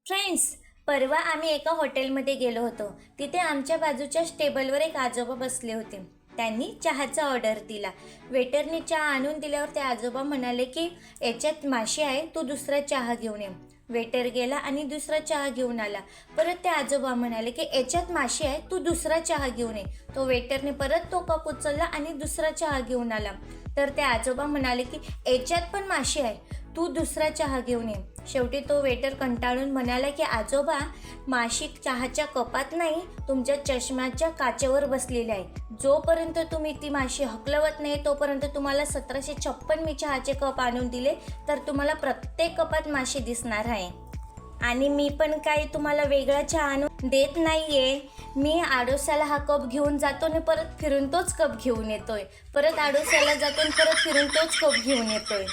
Friends, परवा आम्ही एका हॉटेलमध्ये गेलो होतो. तिथे आमच्या बाजूच्याच टेबलवर एक आजोबा बसले होते. त्यांनी चहाचा ऑर्डर दिला. वेटरने चहा आणून दिल्यावर ते आजोबा म्हणाले की याच्यात माशी आहे, तू दुसरा चहा घेऊन ये. वेटर गेला आणि दुसरा चहा घेऊन आला. परत ते आजोबा म्हणाले की याच्यात माशी आहे, तू दुसरा चहा घेऊन ये. तो वेटरने परत तो कप उचलला आणि दुसरा चहा घेऊन आला. तर ते आजोबा म्हणाले की याच्यात पण माशी आहे, तू दुसरा चहा घेऊन ये. शेवटी तो वेटर कंटाळून म्हणाला की आजोबा, माशी चहाच्या कपात नाही, तुमच्या चष्म्याच्या काचेवर बसलेली आहे. जोपर्यंत तुम्ही ती माशी हकलवत नाही तोपर्यंत तुम्हाला 1756 मी चहाचे कप आणून दिले तर तुम्हाला प्रत्येक कपात माशी दिसणार आहे. आणि मी पण काही तुम्हाला वेगळा चहा आणून देत नाहीये. मी आडोशाला हा कप घेऊन जातो आणि परत फिरून तोच कप घेऊन येतोय. परत आडोशाला जातो आणि परत फिरून तोच कप घेऊन येतोय.